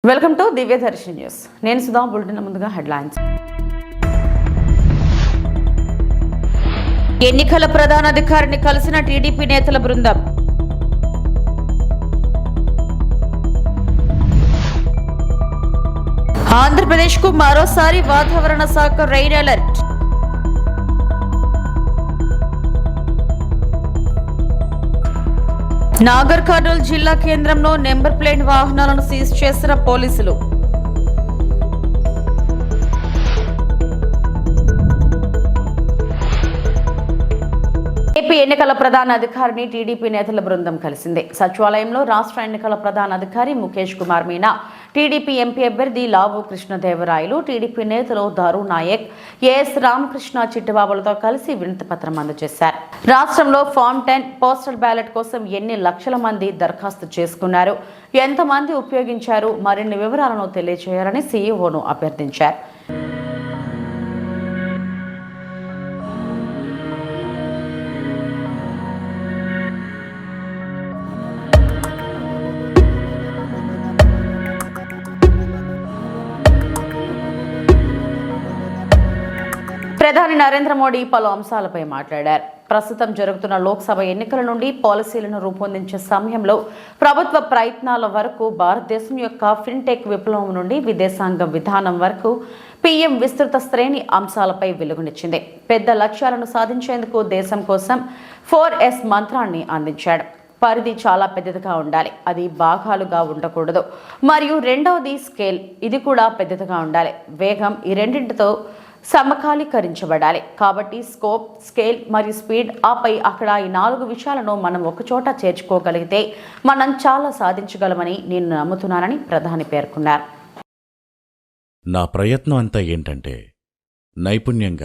Welcome to Divyadarshini news. నేను Sudha. Bulletin ముందుగా headlines. ఎన్నికల ప్రధానాధికారిని కలిసిన టీడీపీ నేతల బృందం. ఆంధ్రప్రదేశ్కు మరోసారి వాతావరణ శాఖ రెయిన్ అలర్ట్. నాగర్ కర్నూల్ జిల్లా కేంద్రంలో నెంబర్ ప్లేట్ వాహనాలను సీజ్ చేసిన పోలీసులు. ఏపీ ఎన్నికల ప్రధాన అధికారిని టీడీపీ నేతల బృందం కలిసింది. సచివాలయంలో రాష్ట్ర ఎన్నికల ప్రధాన అధికారి ముఖేష్ కుమార్ మీనా, టీడీపీ ఎంపీ అభ్యర్థి లావు కృష్ణదేవరాయలు, టీడీపీ నేతలు దారు నాయక్, ఏఎస్ రామకృష్ణ చిట్టిబాబులతో కలిసి వినతి పత్రం అందజేశారు. రాష్ట్రంలో ఫామ్ 10 పోస్టల్ బ్యాలెట్ కోసం ఎన్ని లక్షల మంది దరఖాస్తు చేసుకున్నారు, ఎంతమంది ఉపయోగించారు, మరిన్ని వివరాలను తెలియజేయాలని సీఈఓను అభ్యర్థించారు. ప్రధాని నరేంద్ర మోడీ పలు అంశాలపై మాట్లాడారు. ప్రస్తుతం జరుగుతున్న లోక్సభ ఎన్నికల నుండి పాలసీలను రూపొందించే సమయంలో ప్రభుత్వ ప్రయత్నాల వరకు, భారతదేశం యొక్క ఫిన్టెక్ విప్లవం నుండి విదేశాంగ విధానం వరకు పీఎం విస్తృత శ్రేణి అంశాలపై వెలుగునిచ్చింది. పెద్ద లక్ష్యాలను సాధించేందుకు దేశం కోసం 4S మంత్రాన్ని అందించాడు. పరిధి చాలా పెద్దదిగా ఉండాలి, అది భాగాలుగా ఉండకూడదు. మరియు రెండవది స్కేల్, ఇది కూడా పెద్దదిగా ఉండాలి. వేగం, ఈ రెండింటితో సమకాలీకరించబడాలి. కాబట్టి స్కోప్, స్కేల్ మరియు స్పీడ్, ఆపై అక్కడ ఈ 4 విషయాలను మనం ఒకచోట చేర్చుకోగలిగితే మనం చాలా సాధించగలమని నేను నమ్ముతున్నానని ప్రధాని పేర్కొన్నారు. నా ప్రయత్నం అంతా ఏంటంటే నైపుణ్యం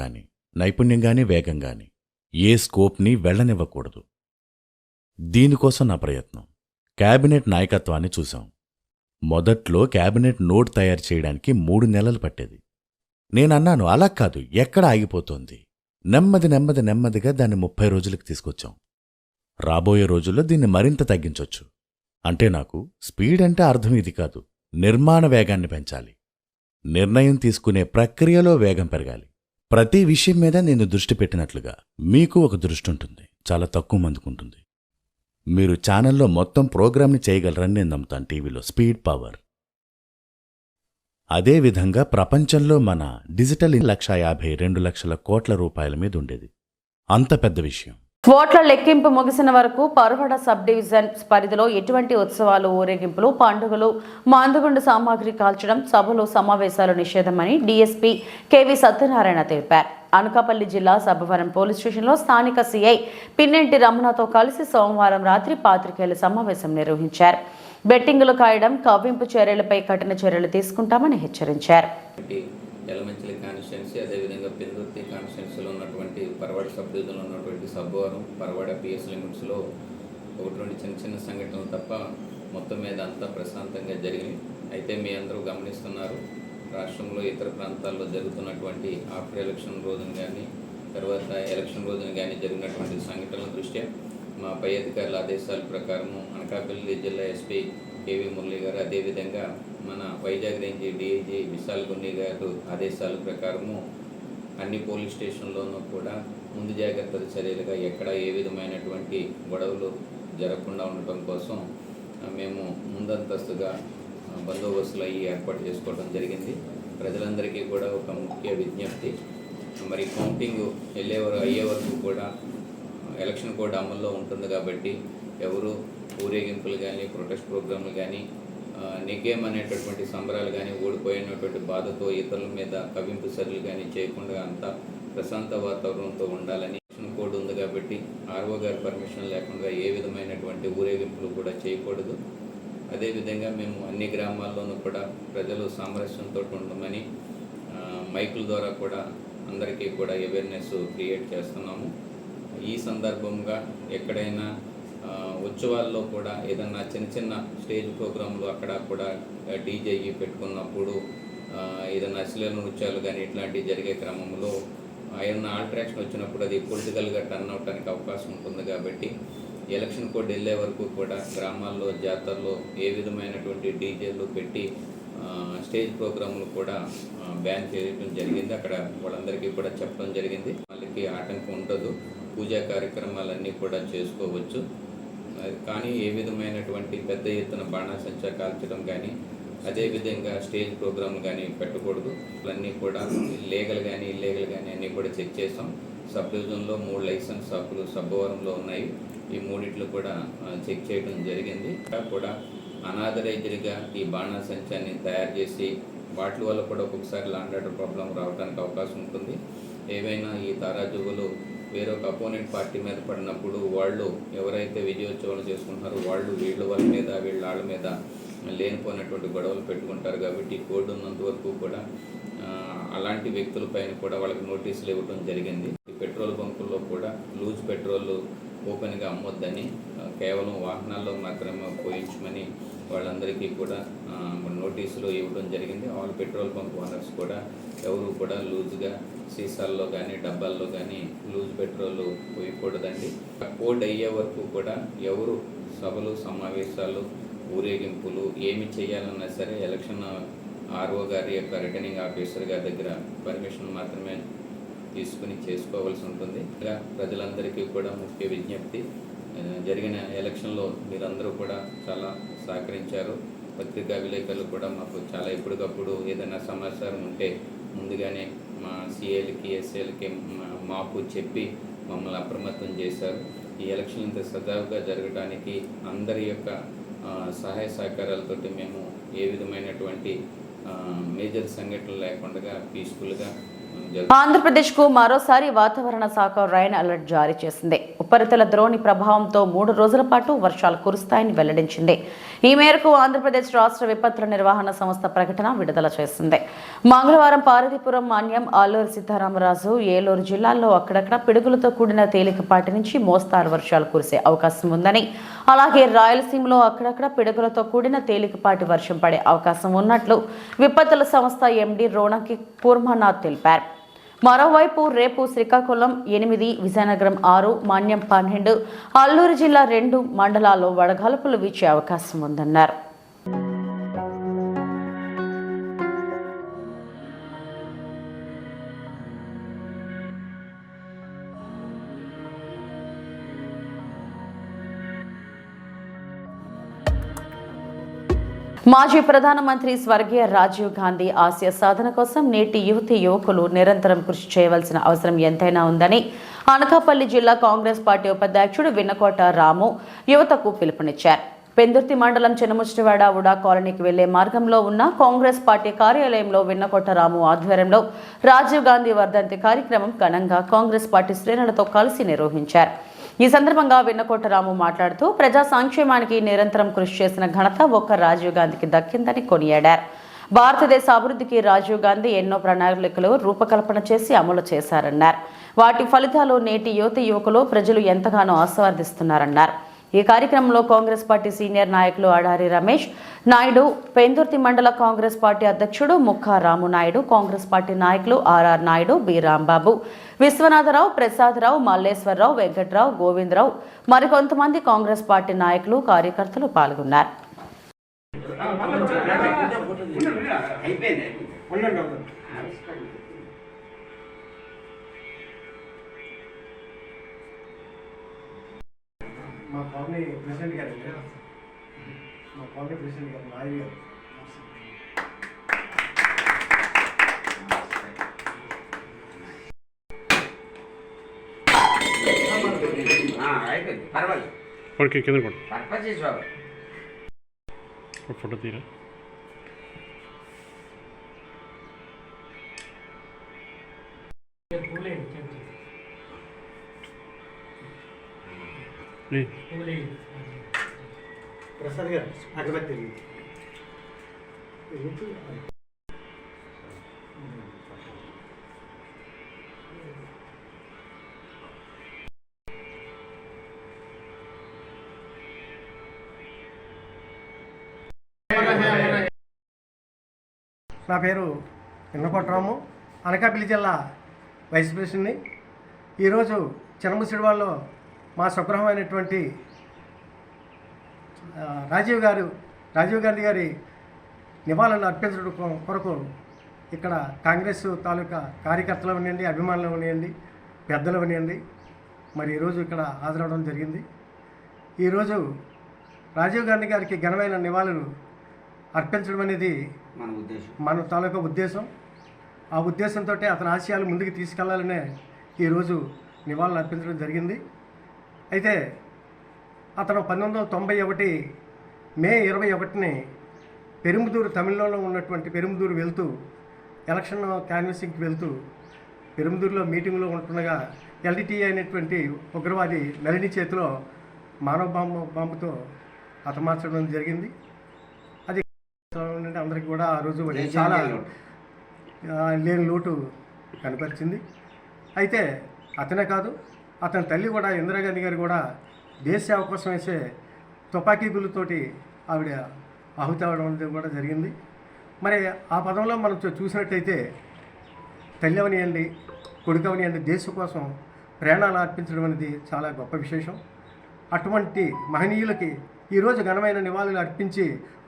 గాని వేగం గాని ఏ స్కోప్ని వెళ్లనివ్వకూడదు. దీనికోసం నా ప్రయత్నం. క్యాబినెట్ నాయకత్వాన్ని చూశాం. మొదట్లో క్యాబినెట్ నోట్ తయారు చేయడానికి 3 నెలలు పట్టేది. నేనన్నాను, అలా కాదు, ఎక్కడ ఆగిపోతోంది. నెమ్మదిగా దాన్ని 30 రోజులకు తీసుకొచ్చాం. రాబోయే రోజుల్లో దీన్ని మరింత తగ్గించొచ్చు. అంటే నాకు స్పీడ్ అంటే అర్థం ఇది కాదు, నిర్మాణ వేగాన్ని పెంచాలి. నిర్ణయం తీసుకునే ప్రక్రియలో వేగం పెరగాలి. ప్రతి విషయం మీద నేను దృష్టి పెట్టినట్లుగా మీకు ఒక దృష్టి ఉంటుంది, చాలా తక్కువ మందికి ఉంటుంది. మీరు ఛానల్లో మొత్తం ప్రోగ్రామ్ని చేయగలరని నేను నమ్ముతాను. టీవీలో స్పీడ్, పవర్. అదేవిధంగా ప్రపంచంలో మన డిజిటల్ 1,52 లక్షల కోట్ల రూపాయల మీద ఉండేది. అంత పెద్ద విషయం. ఓట్ల లెక్కింపు ముగిసిన వరకు పరవడ సబ్ డివిజన్ పరిధిలో ఎటువంటి ఉత్సవాలు, ఊరేగింపులు, పండుగలు, మందుగుండు సామాగ్రి కాల్చడం, సభలు, సమావేశాలు నిషేధమని డీఎస్పీ కేవీ సత్యనారాయణ తెలిపారు. అనకాపల్లి జిల్లా సబ్బవరం పోలీస్ స్టేషన్లో స్థానిక సీఐ పిన్నెంటి రమణతో కలిసి సోమవారం రాత్రి పాత్రికేయుల సమావేశం నిర్వహించారు. బెట్టింగులు కాయడం, కవ్వింపు చర్యలపై కఠిన చర్యలు తీసుకుంటామని హెచ్చరించారు. ఎలమంచిలి కాన్స్టిట్యున్సీ, అదేవిధంగా పెందుర్తి కాన్స్టిట్యున్సీలో ఉన్నటువంటి పరవాడ సబ్ డివిజన్లో ఉన్నటువంటి సబ్బవరం, పరవాడ పిఎస్ లిమిట్స్లో 1-2 చిన్న సంఘటనలు తప్ప మొత్తం మీద అంతా ప్రశాంతంగా జరిగింది. అయితే మీ అందరూ గమనిస్తున్నారు, రాష్ట్రంలో ఇతర ప్రాంతాల్లో జరుగుతున్నటువంటి ఆఫ్టర్ ఎలక్షన్ రోజున కానీ, తర్వాత ఎలక్షన్ రోజున కానీ జరిగినటువంటి సంఘటనల దృష్ట్యా మా పై అధికారుల ఆదేశాల ప్రకారము అనకాపల్లి జిల్లా ఎస్పీ కేవీ మురళి గారు, అదేవిధంగా మన వైజాగ్ రేంజ్ డీఐజీ విశాల్ గున్ని గారు ఆదేశాల ప్రకారము అన్ని పోలీస్ స్టేషన్లోనూ కూడా ముందు జాగ్రత్తల చర్యలుగా ఎక్కడ ఏ విధమైనటువంటి గొడవలు జరగకుండా ఉండటం కోసం మేము ముందంతస్తుగా బందోబస్తులు అయ్యి ఏర్పాటు చేసుకోవడం జరిగింది. ప్రజలందరికీ కూడా ఒక ముఖ్య విజ్ఞప్తి, మరి కౌంటింగ్ అయ్యే వరకు కూడా ఎలక్షన్ కోడ్ అమల్లో ఉంటుంది కాబట్టి ఎవరు ఊరేగింపులు కానీ, ప్రొటెస్ట్ ప్రోగ్రాంలు కానీ, నిగేమ్ అనేటటువంటి సంబరాలు కానీ, ఓడిపోయినటువంటి బాధతో ఇతరుల మీద కవింపు చర్యలు కానీ చేయకుండా అంతా ప్రశాంత వాతావరణంతో ఉండాలని ఎలక్షన్ కోడ్ ఉంది కాబట్టి ఆర్ఓ గారి పర్మిషన్ లేకుండా ఏ విధమైనటువంటి ఊరేగింపులు కూడా చేయకూడదు. అదేవిధంగా మేము అన్ని గ్రామాల్లోనూ కూడా ప్రజలు సామరస్యంతో ఉండమని మైకుల ద్వారా కూడా అందరికీ కూడా అవేర్నెస్ క్రియేట్ చేస్తున్నాము. ఈ సందర్భంగా ఎక్కడైనా ఉత్సవాల్లో కూడా ఏదన్నా చిన్న స్టేజ్ ప్రోగ్రాంలు అక్కడ కూడా డీజే పెట్టుకున్నప్పుడు ఏదైనా అశ్లీల నృత్యాలు కానీ ఇట్లాంటివి జరిగే క్రమంలో ఏదైనా ఆల్టరేషన్ వచ్చినప్పుడు అది పొలిటికల్గా టర్న్ అవడానికి అవకాశం ఉంటుంది. కాబట్టి ఎలక్షన్ కోడ్ వెళ్ళే వరకు కూడా గ్రామాల్లో, జాతరలో ఏ విధమైనటువంటి డీజేలు పెట్టి స్టేజ్ ప్రోగ్రాములు కూడా బ్యాన్ చేయడం జరిగింది. అక్కడ వాళ్ళందరికీ కూడా చెప్పడం జరిగింది, వాళ్ళకి ఆటంకం ఉండదు, పూజా కార్యక్రమాలన్నీ కూడా చేసుకోవచ్చు. కానీ ఏ విధమైనటువంటి పెద్ద ఎత్తున బాణాసంచా కాల్చడం కానీ అదేవిధంగా స్టేజ్ ప్రోగ్రాంలు కానీ పెట్టకూడదు. ఇవన్నీ కూడా లీగల్ కానీ ఇల్లీగల్ కానీ అన్నీ కూడా చెక్ చేసాం. సబ్ డివిజన్లో 3 లైసెన్స్ షాపులు సబ్బవరంలో ఉన్నాయి. ఈ మూడిట్లు కూడా చెక్ చేయడం జరిగింది. కూడా అనాథరైజ్డ్గా ఈ బాణాసంచాన్ని తయారు చేసి వాటి వల్ల కూడా ఒక్కొక్కసారి లాండ్ ఆర్డర్ ప్రాబ్లం రావడానికి అవకాశం ఉంటుంది. ఏవైనా ఈ తారాజువులు వేరొక అపోనెంట్ పార్టీ మీద పడినప్పుడు వాళ్ళు ఎవరైతే విజయోత్సవాలు చేసుకుంటున్నారో వాళ్ళు వీళ్ళ మీద లేనిపోయినటువంటి గొడవలు పెట్టుకుంటారు. కాబట్టి కోడ్ ఉన్నంత వరకు కూడా అలాంటి వ్యక్తులపైన కూడా వాళ్ళకి నోటీసులు ఇవ్వడం జరిగింది. పెట్రోల్ బంకుల్లో కూడా లూజ్ పెట్రోల్ ఓపెన్గా అమ్మొద్దని, కేవలం వాహనాల్లో మాత్రమే పోయించమని వాళ్ళందరికీ కూడా నోటీసులు ఇవ్వడం జరిగింది. ఆల్ పెట్రోల్ బంక్ ఓనర్స్ కూడా ఎవరు కూడా లూజ్గా సీసాల్లో కానీ డబ్బాల్లో కానీ లూజ్ పెట్రోల్ పోయకూడదండి. కోడ్ అయ్యే వరకు కూడా ఎవరు సభలు సమావేశాలు ఊరేగింపులు ఏమి చేయాలన్నా సరే ఎలక్షన్ ఆర్ఓ గారి యొక్క రిటర్నింగ్ ఆఫీసర్ గారి దగ్గర పర్మిషన్ మాత్రమే తీసుకుని చేసుకోవాల్సి ఉంటుంది. ఇలా ప్రజలందరికీ కూడా ముఖ్య విజ్ఞప్తి, జరిగిన ఎలక్షన్లో మీరందరూ కూడా చాలా సహకరించారు. పత్రికా విలేకరులు కూడా మాకు చాలా ఎప్పటికప్పుడు ఏదైనా సమాచారం ఉంటే ముందుగానే మా సిఏలకి ఎస్ఏలకి మాకు చెప్పి మమ్మల్ని అప్రమత్తం చేశారు. ఈ ఎలక్షన్ ఇంత సజావుగా జరగడానికి అందరి యొక్క సహాయ సహకారాలతోటి మేము ఏ విధమైనటువంటి మేజర్ సంఘటనలు లేకుండా పీస్ఫుల్గా. ఆంధ్రప్రదేశ్కు మరోసారి వాతావరణ శాఖ రైన్ అలర్ట్ జారీ చేసింది. ఉపరితల ద్రోణి ప్రభావంతో 3 రోజుల పాటు వర్షాలు కురుస్తాయని వెల్లడించింది. ఈ మేరకు ఆంధ్రప్రదేశ్ రాష్ట్ర విపత్తుల నిర్వహణ సంస్థ ప్రకటన విడుదల చేసింది. మంగళవారం పార్వతీపురం, మాన్యం, ఆలూరు సీతారామరాజు, ఏలూరు జిల్లాల్లో అక్కడక్కడ పిడుగులతో కూడిన తేలికపాటి నుంచి మోస్తారు వర్షాలు కురిసే అవకాశం ఉందని, అలాగే రాయలసీమలో అక్కడక్కడ పిడుగులతో కూడిన తేలికపాటి వర్షం పడే అవకాశం ఉన్నట్లు విపత్తుల సంస్థ ఎండీ రోణకి కూర్మానాథ్ తెలిపారు. మరోవైపు రేపు శ్రీకాకుళం 8, విజయనగరం 6, మాన్యం 12, అల్లూరు జిల్లా 2 మండలాల్లో వడగాల్పులు వీచే అవకాశం ఉందన్నారు. మాజీ ప్రధానమంత్రి స్వర్గీయ రాజీవ్ గాంధీ ఆశయ సాధన కోసం నేటి యువకులు నిరంతరం కృషి చేయవలసిన అవసరం ఎంతైనా ఉందని అనకాపల్లి జిల్లా కాంగ్రెస్ పార్టీ ఉపాధ్యక్షుడు విన్నకోట రాము యువతకు పిలుపునిచ్చారు. పెందుర్తి మండలం చిన్నముష్టివాడ ఉడా కాలనీకి వెళ్లే మార్గంలో ఉన్న కాంగ్రెస్ పార్టీ కార్యాలయంలో విన్నకోట రాము ఆధ్వర్యంలో రాజీవ్ గాంధీ వర్ధంతి కార్యక్రమం ఘనంగా కాంగ్రెస్ పార్టీ శ్రేణులతో కలిసి నిర్వహించారు. ఈ సందర్భంగా విన్నకోట రాము మాట్లాడుతూ ప్రజా సంక్షేమానికి నిరంతరం కృషి చేసిన ఘనత ఒక్క రాజీవ్ గాంధీకి దక్కిందని కొనియాడారు. భారతదేశ అభివృద్ధికి రాజీవ్ గాంధీ ఎన్నో ప్రణాళికలు రూపకల్పన చేసి అమలు చేశారన్నారు. వాటి ఫలితాలు నేటి యువకులు ప్రజలు ఎంతగానో ఆస్వాదిస్తున్నారన్నారు. ఈ కార్యక్రమంలో కాంగ్రెస్ పార్టీ సీనియర్ నాయకులు అడారి రమేష్ నాయుడు, పెందుర్తి మండల కాంగ్రెస్ పార్టీ అధ్యక్షుడు ముక్కా రాము నాయుడు, కాంగ్రెస్ పార్టీ నాయకులు ఆర్ఆర్ నాయుడు, బి రాంబాబు, విశ్వనాథరావు, ప్రసాదరావు, మల్లేశ్వరరావు, వెంకట్రావు, గోవిందరావు, మరికొంతమంది కాంగ్రెస్ పార్టీ నాయకులు, కార్యకర్తలు పాల్గొన్నారు. మా కాలనీ ప్రెసిడెంట్ గారు నాయుడు గారు. పర్వాలేదు కింద ఫోటో తీరా. ప్రసాద్ గారు అగరబత్తి నా పేరు విన్నకోటరాము, అనకాపల్లి జిల్లా వైస్ ప్రెసిడెంట్ని. ఈరోజు చిన్నముసిడివాడలో మా స్వగృహమైనటువంటి రాజీవ్ గాంధీ గారి నివాళులు అర్పించడం కొరకు ఇక్కడ కాంగ్రెస్ తాలూకా కార్యకర్తలు ఉన్నాయండి, అభిమానులు ఉన్నాయండి, పెద్దలు ఉన్నాయండి. మరి ఈరోజు ఇక్కడ హాజరవడం జరిగింది. ఈరోజు రాజీవ్ గాంధీ గారికి ఘనమైన నివాళులు అర్పించడం అనేది మన తాలూకా ఉద్దేశం. ఆ ఉద్దేశంతో అతని ఆశయాలు ముందుకు తీసుకెళ్లాలనే ఈరోజు నివాళులు అర్పించడం జరిగింది. అయితే అతను 1991 మే 21ని పెరుంబుదూరు, తమిళనాడులో ఉన్నటువంటి పెరుంబుదూరు వెళ్తూ ఎలక్షన్ క్యాన్వసింగ్కి వెళ్తూ పెరుంబుదూరులో మీటింగ్లో ఉంటుండగా ఎల్డిటి అయినటువంటి ఉగ్రవాది నళిని చేతిలో మానవ బాంబుతో హతమార్చడం జరిగింది. అది అందరికీ కూడా ఆ రోజు చాలా లేని లోటు కనపరిచింది. అయితే అతనే కాదు, అతని తల్లి కూడా ఇందిరాగాంధీ గారు కూడా దేశ సేవ కోసం వేసే తుపాకీ గుళ్ళతోటి ఆవిడ ఆహుతి అవ్వడం అనేది కూడా జరిగింది. మరి ఆ పదంలో మనం చూసినట్టయితే తల్లి అవనియండి, కొడుకు అవనియండి, దేశం కోసం ప్రాణాలు అర్పించడం అనేది చాలా గొప్ప విశేషం. అటువంటి మహనీయులకి ఈరోజు ఘనమైన నివాళులు అర్పించి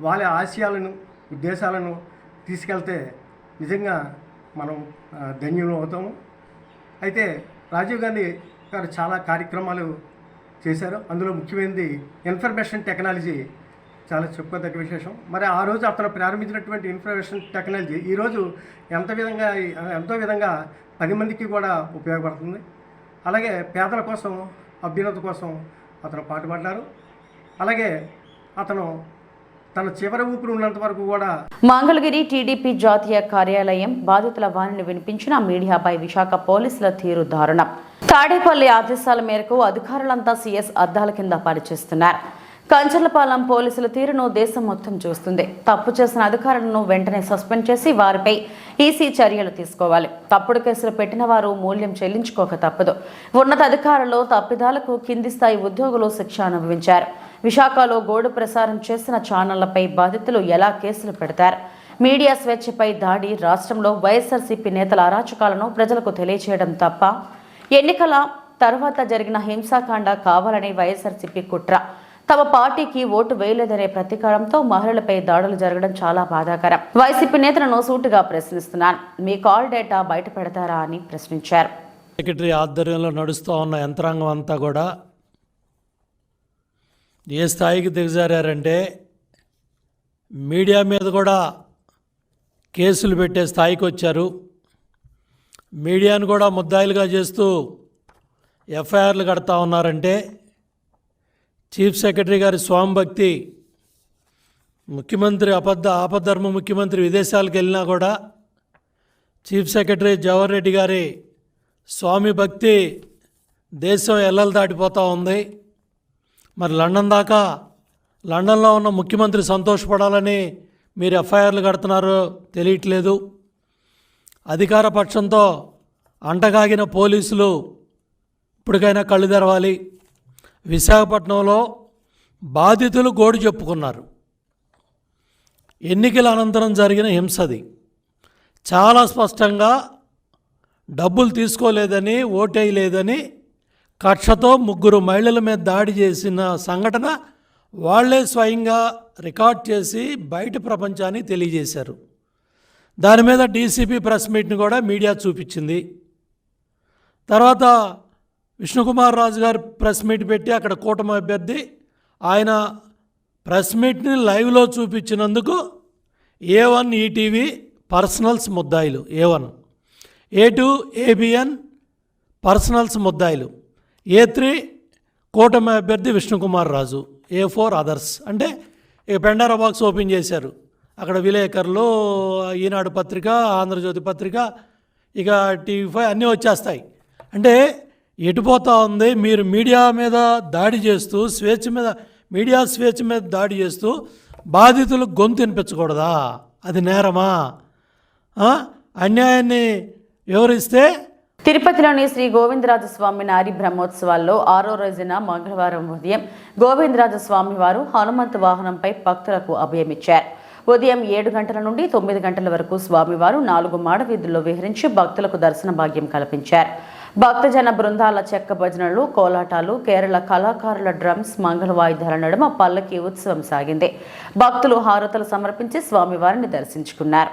వాళ్ళ ఆశయాలను, ఉద్దేశాలను తీసుకెళ్తే నిజంగా మనం ధన్యులు అవుతాము. అయితే రాజీవ్ గాంధీ గారు చాలా కార్యక్రమాలు చేశారు. అందులో ముఖ్యమైనది ఇన్ఫర్మేషన్ టెక్నాలజీ చాలా చెప్పుకోదగ్గ విశేషం. మరి ఆ రోజు అతను ప్రారంభించినటువంటి ఇన్ఫర్మేషన్ టెక్నాలజీ ఈరోజు ఎంతో విధంగా 10 మందికి కూడా ఉపయోగపడుతుంది. అలాగే పేదల కోసం, అభ్యున్నతి కోసం అతను పాటుపడ్డారు. అలాగే అతను తన చివరి ఊపిరి ఉన్నంత వరకు కూడా. మంగళగిరి టీడీపీ జాతీయ కార్యాలయం బాధితుల వాణిని వినిపించిన మీడియాపై విశాఖ పోలీసుల తీరు దారుణం. తాడేపల్లి ఆదేశాల మేరకు అధికారులంతా సీఎస్ అద్దాల కింద పనిచేస్తున్నారు. కంచర్లపాలెం పోలీసుల తీరును దేశం మొత్తం చూస్తుంది. తప్పు చేసిన అధికారులను వెంటనే సస్పెండ్ చేసి వారిపై ఈసీ చర్యలు తీసుకోవాలి. తప్పుడు కేసులు పెట్టిన వారు మూల్యం చెల్లించుకోక తప్పదు. ఉన్నతాధికారులు తప్పిదాలకు కింది స్థాయి ఉద్యోగులు శిక్ష అనుభవించారు. విశాఖలో గోడు ప్రసారం చేసిన ఛానళ్లపై బాధితులు ఎలా కేసులు పెడతారు? మీడియా స్వేచ్ఛపై దాడి. రాష్ట్రంలో వైఎస్ఆర్సీపీ నేతల అరాచకాలను ప్రజలకు తెలియజేయడం తప్ప ఎన్నికల తర్వాత జరిగిన హింసాకాండ కావాలని వైఎస్ఆర్సీపీ కుట్ర. తమ పార్టీకి ఓటు వేయలేదనే ప్రతీకారంతో మహిళలపై దాడులు జరగడం చాలా బాధాకరం. వైసీపీ నేతలను సూటిగా ప్రశ్నిస్తున్నాను, మీ కాల్ డేటా బయట పెడతారా అని ప్రశ్నించారు. సెక్రటరీ ఆధ్వర్యంలో నడుస్తూ ఉన్న యంత్రాంగం అంతా కూడా ఏ స్థాయికి దిగజారంటే మీడియా మీద కూడా కేసులు పెట్టే స్థాయికి వచ్చారు. మీడియాను కూడా ముద్దాయిలుగా చేస్తూ ఎఫ్ఐఆర్లు కడతా ఉన్నారంటే చీఫ్ సెక్రటరీ గారి స్వామిభక్తి, ముఖ్యమంత్రి ఆపద్ధర్మ ముఖ్యమంత్రి విదేశాలకు వెళ్ళినా కూడా చీఫ్ సెక్రటరీ జవహర్ రెడ్డి గారి స్వామి భక్తి దేశం ఎల్లలు దాటిపోతూ ఉంది. మరి లండన్లో ఉన్న ముఖ్యమంత్రి సంతోషపడాలని మీరు ఎఫ్ఐఆర్లు కడుతున్నారో తెలియట్లేదు. అధికార పక్షంతో అంటగాగిన పోలీసులు ఇప్పటికైనా కళ్ళు తెరవాలి. విశాఖపట్నంలో బాధితులు గోడు చెప్పుకున్నారు. ఎన్నికల అనంతరం జరిగిన హింసది. చాలా స్పష్టంగా డబ్బులు తీసుకోలేదని, ఓటేయలేదని కక్షతో 3 మహిళల మీద దాడి చేసిన సంఘటన వాళ్లే స్వయంగా రికార్డ్ చేసి బయట ప్రపంచానికి తెలియజేశారు. దాని మీద డీసీపీ ప్రెస్ మీట్ని కూడా మీడియా చూపించింది. తర్వాత విష్ణుకుమార్ రాజు గారు ప్రెస్ మీట్ పెట్టి అక్కడ కూటమి అభ్యర్థి ఆయన ప్రెస్ మీట్ని లైవ్లో చూపించినందుకు A1 ఈటీవీ పర్సనల్స్ ముద్దాయిలు, A1, A2 ABN పర్సనల్స్ ముద్దాయిలు, A3 కూటమి అభ్యర్థి విష్ణుకుమార్ రాజు, A4 అదర్స్. అంటే ఇక పెండారా బాక్స్ ఓపెన్ చేశారు. అక్కడ విలేకరులు, ఈనాడు పత్రిక, ఆంధ్రజ్యోతి పత్రిక, ఇక TV5 అన్నీ వచ్చేస్తాయి. అంటే ఎటుపోతూ ఉంది? మీరు మీడియా మీద దాడి చేస్తూ, మీడియా స్వేచ్ఛ మీద దాడి చేస్తూ బాధితులకు గొంతు వినిపించకూడదా? అది నేరమా? అన్యాయాన్ని వివరిస్తే. తిరుపతిలోని శ్రీ గోవిందరాజస్వామి నారి బ్రహ్మోత్సవాల్లో 6వ రోజున మంగళవారం ఉదయం గోవిందరాజస్వామి వారు హనుమంతు వాహనంపై భక్తులకు అభయమిచ్చారు. ఉదయం 7 గంటల నుండి 9 గంటల వరకు స్వామివారు 4 మాడ వీధుల్లో విహరించి భక్తులకు దర్శన భాగ్యం కల్పించారు. భక్తజన బృందాల చెక్క భజనలు, కోలాటాలు, కేరళ కళాకారుల డ్రమ్స్, మంగళ వాయిద్యాల నడుమ పల్లకి ఉత్సవం సాగింది. భక్తులు హారతులు సమర్పించి స్వామివారిని దర్శించుకున్నారు.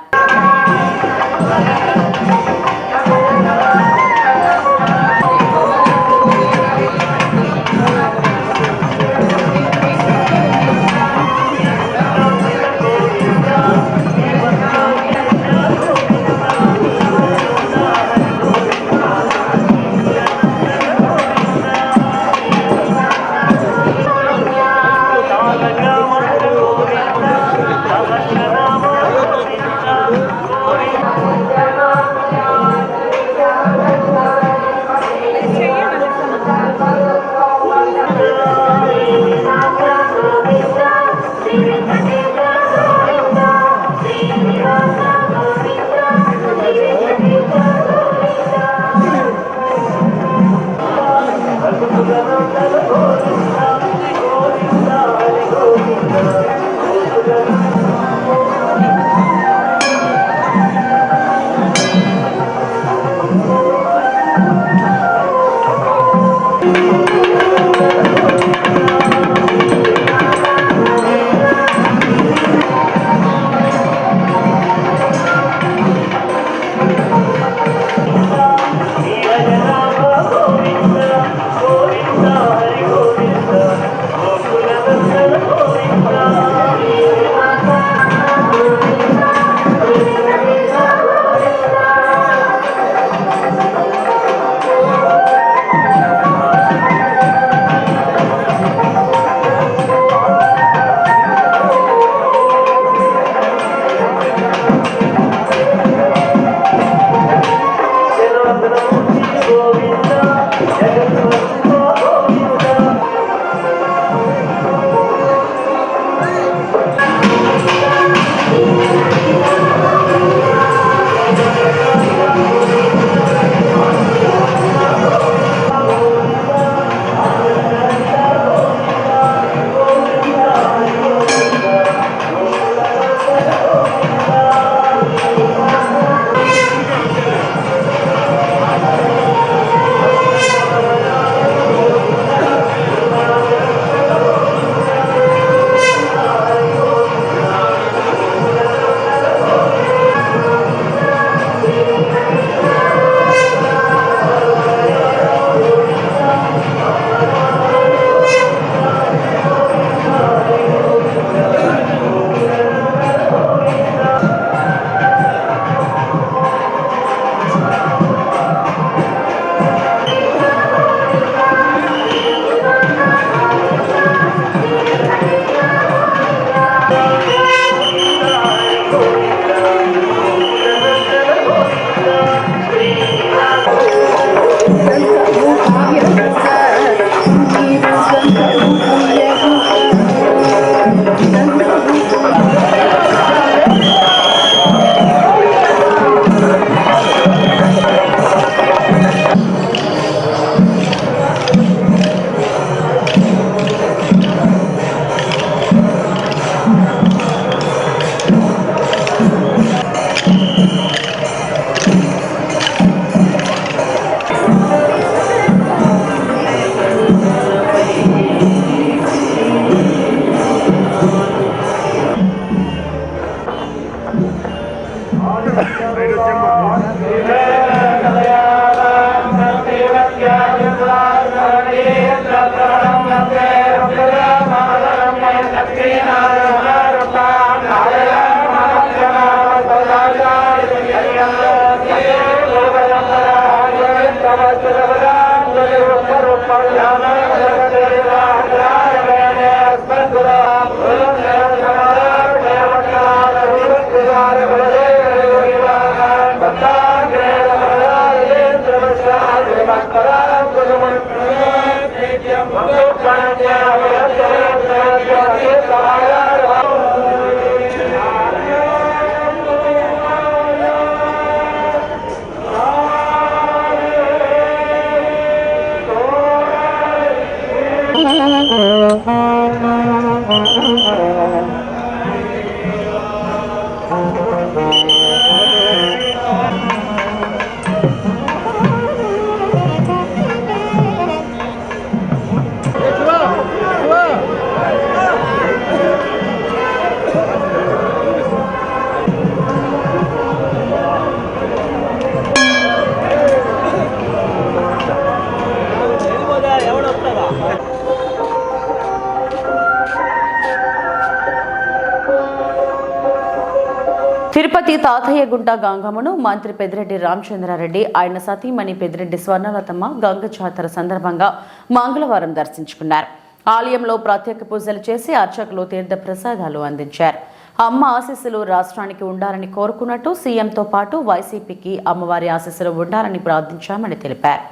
తిరుపతి తాతయ్యగుంట గంగమ్మను మంత్రి పెద్దిరెడ్డి రామచంద్రారెడ్డి ఆయన సతీమణి పెద్దిరెడ్డి స్వర్ణలతమ్మ గంగ జాతర సందర్భంగా మంగళవారం దర్శించుకున్నారు. ఆలయంలో ప్రత్యేక పూజలు చేసి అర్చకులు తీర్థ ప్రసాదాలు అందించారు. అమ్మ ఆశీస్సులు రాష్ట్రానికి ఉండాలని కోరుకున్నట్టు సీఎంతో పాటు వైసీపీకి అమ్మవారి ఆశీస్సులు ఉండాలని ప్రార్థించామని తెలిపారు.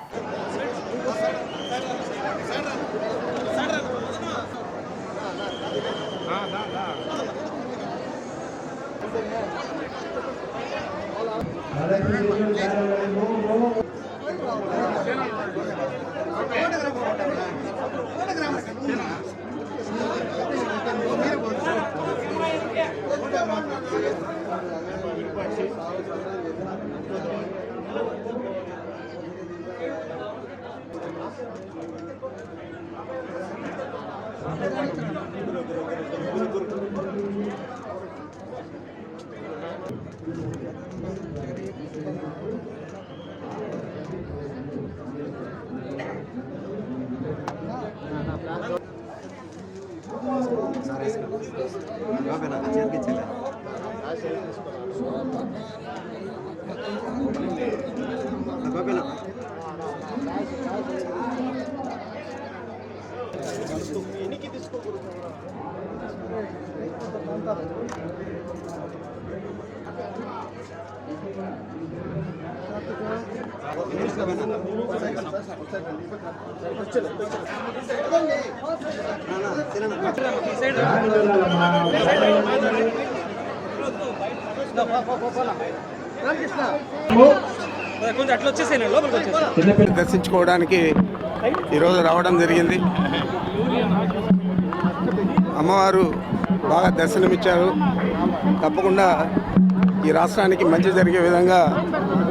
దర్శించుకోవడానికి ఈరోజు రావడం జరిగింది. అమ్మవారు బాగా దర్శనమిచ్చారు. తప్పకుండా ఈ రాష్ట్రానికి మంచి జరిగే విధంగా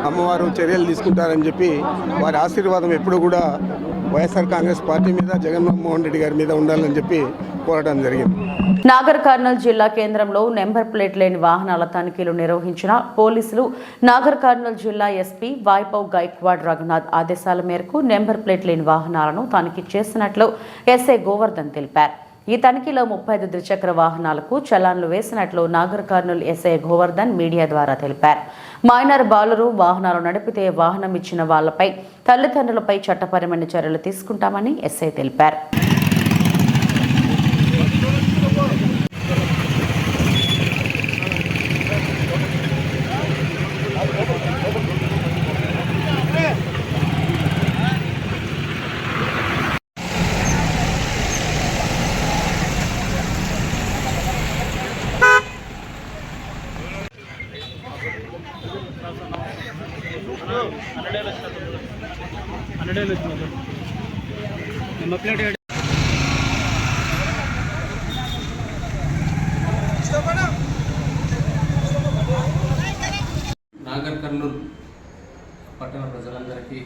అమ్మవారు చర్యలు తీసుకుంటారని చెప్పి వారి ఆశీర్వాదం ఎప్పుడు కూడా వైఎస్ఆర్ కాంగ్రెస్ పార్టీ మీద, జగన్మోహన్ రెడ్డి గారి మీద ఉండాలని చెప్పి కోరడం జరిగింది. నాగర్ కర్నూలు జిల్లా కేంద్రంలో నెంబర్ ప్లేట్ లేని వాహనాల తనిఖీలు నిర్వహించిన పోలీసులు నాగర్ కర్నూలు జిల్లా ఎస్పీ వైభవ్ గైక్వాడ్ రఘునాథ్ ఆదేశాల మేరకు నెంబర్ ప్లేట్ లేని వాహనాలను తనిఖీ చేసినట్లు ఎస్ఐ గోవర్ధన్ తెలిపారు. ఈ తనిఖీలో 35 ద్విచక్ర వాహనాలకు చలాన్లు వేసినట్లు నాగర్ కర్నూలు ఎస్ఐ గోవర్ధన్ మీడియా ద్వారా తెలిపారు. మైనర్ బాలురు వాహనాలు నడిపితే వాహనం ఇచ్చిన వాళ్లపై తల్లిదండ్రులపై చట్టపరమైన చర్యలు తీసుకుంటామని ఎస్ఐ తెలిపారు. నాగర్ కర్నూలు పట్టణ ప్రజలందరికీ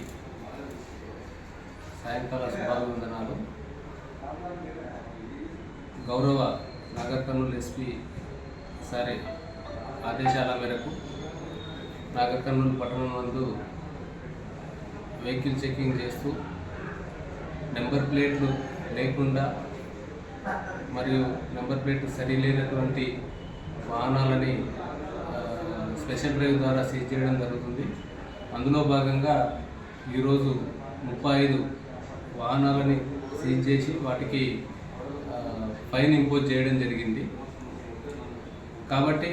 సాయంకాల శుభాభివందనాలు. గౌరవ నాగర్ కర్నూలు ఎస్పీ సారి ఆదేశాల మేరకు నాగర్ కర్నూలు పట్టణం నందు వెహికల్ చెకింగ్ చేస్తూ నెంబర్ ప్లేట్లు లేకుండా మరియు నెంబర్ ప్లేట్లు సరిలేనటువంటి వాహనాలని స్పెషల్ డ్రైవ్ ద్వారా సీజ్ చేయడం జరుగుతుంది. అందులో భాగంగా ఈరోజు 35 వాహనాలని సీజ్ చేసి వాటికి ఫైన్ ఇంపోజ్ చేయడం జరిగింది. కాబట్టి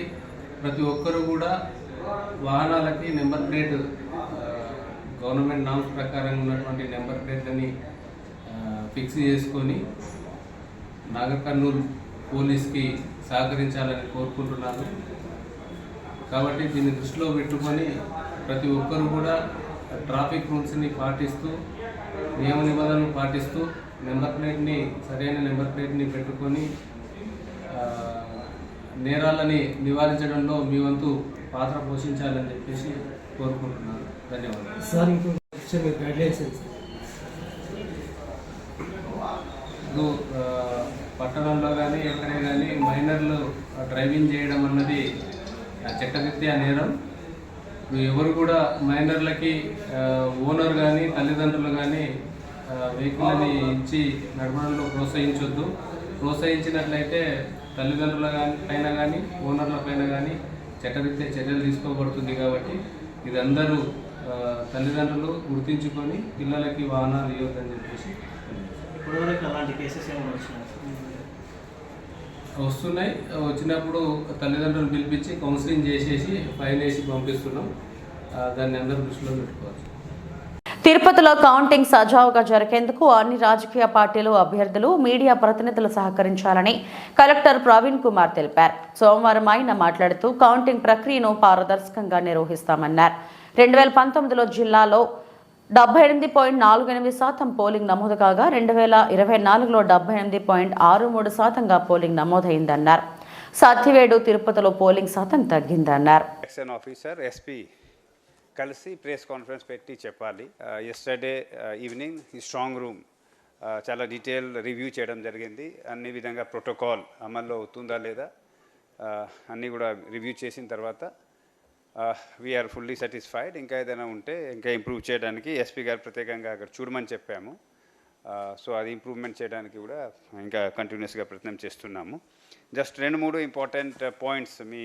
ప్రతి ఒక్కరూ కూడా వాహనాలకి నెంబర్ ప్లేట్ గవర్నమెంట్ నామ్స్ ప్రకారం ఉన్నటువంటి నెంబర్ ప్లేట్లని ఫిక్స్ చేసుకొని నాగర్ కర్నూలు పోలీస్కి సహకరించాలని కోరుకుంటున్నాను. కాబట్టి దీన్ని దృష్టిలో పెట్టుకొని ప్రతి ఒక్కరు కూడా ట్రాఫిక్ రూల్స్ని పాటిస్తూ, నియమ నిబంధనలు పాటిస్తూ సరైన నెంబర్ ప్లేట్ని పెట్టుకొని నేరాలని నివారించడంలో మీ వంతు పాత్ర పోషించాలని చెప్పేసి కోరుకుంటున్నాను. ధన్యవాదాలు. ఇప్పుడు పట్టణంలో కానీ ఎక్కడే కానీ మైనర్లు డ్రైవింగ్ చేయడం అన్నది చట్టరీత్యా నేరం. ఎవరు కూడా మైనర్లకి ఓనర్ కానీ తల్లిదండ్రులు కానీ వెహికల్ని ఇచ్చి నడపడంలో ప్రోత్సహించొద్దు. ప్రోత్సహించినట్లయితే తల్లిదండ్రుల పైన కానీ ఓనర్ల పైన కానీ చట్టరీత్యా చర్యలు తీసుకోబడుతుంది. కాబట్టి ఇది అందరూ తల్లిదండ్రులు గుర్తించుకొని పిల్లలకి వాహనాలు ఇవ్వద్దని చెప్పేసి ఇప్పటివరకు అలాంటి కేసెస్ ఏమైనా వచ్చినాయి? వస్తున్నాయి. వచ్చినప్పుడు తల్లిదండ్రులు పిలిపించి కౌన్సిలింగ్ చేసేసి ఫైన్ వేసి పంపిస్తున్నాం. దాన్ని అందరూ దృష్టిలో పెట్టుకోవచ్చు. తిరుపతిలో కౌంటింగ్ సజావుగా జరిగేందుకు అన్ని రాజకీయ పార్టీలు, అభ్యర్థులు, మీడియా ప్రతినిధులు సహకరించాలని కలెక్టర్ ప్రవీణ్ కుమార్ తెలిపారు. సోమవారం ఆయన మాట్లాడుతూ కౌంటింగ్ ప్రక్రియను పారదర్శకంగా నిర్వహిస్తామన్నారు. 2019లో జిల్లాలో 78.48% పోలింగ్ నమోదు కాగా 2024లో 78.63%గా పోలింగ్ నమోదైందన్నారు. సత్యవేడు, తిరుపతిలో పోలింగ్ శాతం తగ్గిందన్నారు. ఎలక్షన్ ఆఫీసర్ ఎస్పీ కలిసి ప్రెస్ కాన్ఫరెన్స్ పెట్టి చెప్పాలి. ఎస్టర్డే ఈవినింగ్ ఈ స్ట్రాంగ్ రూమ్ చాలా డీటెయిల్ రివ్యూ చేయడం జరిగింది. అన్ని విధంగా ప్రోటోకాల్ అమల్లో అవుతుందా లేదా అన్నీ కూడా రివ్యూ చేసిన తర్వాత వీఆర్ ఫుల్లీ సాటిస్ఫైడ్. ఇంకా ఏదైనా ఉంటే ఇంకా ఇంప్రూవ్ చేయడానికి ఎస్పీ గారు ప్రత్యేకంగా అక్కడ చూడమని చెప్పాము. సో అది ఇంప్రూవ్మెంట్ చేయడానికి కూడా ఇంకా కంటిన్యూస్గా ప్రయత్నం చేస్తున్నాము. జస్ట్ 2-3 ఇంపార్టెంట్ పాయింట్స్ మీ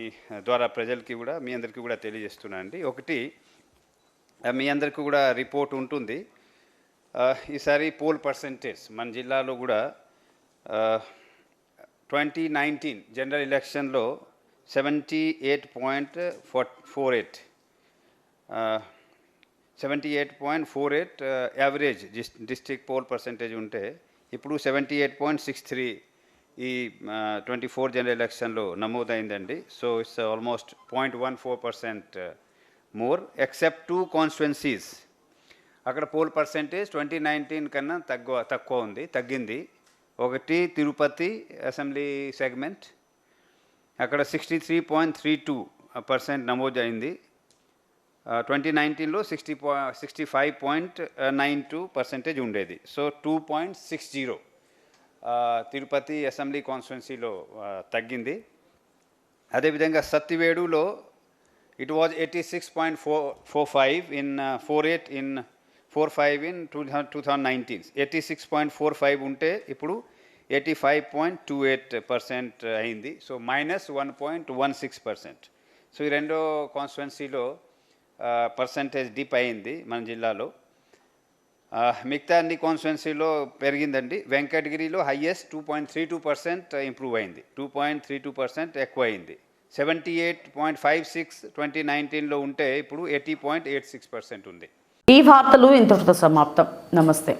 ద్వారా ప్రజలకి కూడా మీ అందరికీ కూడా తెలియజేస్తున్నాను అండి. ఒకటి, మీ అందరికీ కూడా రిపోర్ట్ ఉంటుంది. ఈసారి పోల్ పర్సంటేజ్ మన జిల్లాలో కూడా 2019 జనరల్ ఎలక్షన్లో 78.48 యావరేజ్ డిస్ట్రిక్ట్ పోల్ పర్సంటేజ్ ఉంటే ఇప్పుడు 78.63 ఈ 24 జనరల్ ఎలక్షన్లో నమోదైందండి. So it's almost 0.14% more, except 2 constituencies. అక్కడ పోల్ పర్సంటేజ్ 2019 కన్నా తగ్గింది. ఒకటి తిరుపతి అసెంబ్లీ సెగ్మెంట్, అక్కడ 63.32% నమోదైంది. 2019లో 65.92% ఉండేది. సో 2.60 తిరుపతి అసెంబ్లీ కాన్స్టిట్యున్సీలో తగ్గింది. అదేవిధంగా సత్యవేడులో ఇట్ వాజ్ 86.45 ఇన్ 45 ఇన్ 2019. 86.45 ఉంటే ఇప్పుడు 85.28% అయింది. సో -1.16%. సో ఈ రెండో కాన్స్టిట్యున్సీలో పర్సంటేజ్ డిప్ అయింది మన జిల్లాలో. మిగతా అన్ని కాన్స్టిట్యున్సీలో పెరిగిందండి. వెంకటగిరిలో హైయెస్ట్ 2.32% ఇంప్రూవ్ అయింది, 2.32% ఎక్కువ అయింది. 78.56 2019లో ఉంటే ఇప్పుడు 80.86% ఉంది. ఈ వార్తలు ఇంతటితో సమాప్తం. నమస్తే.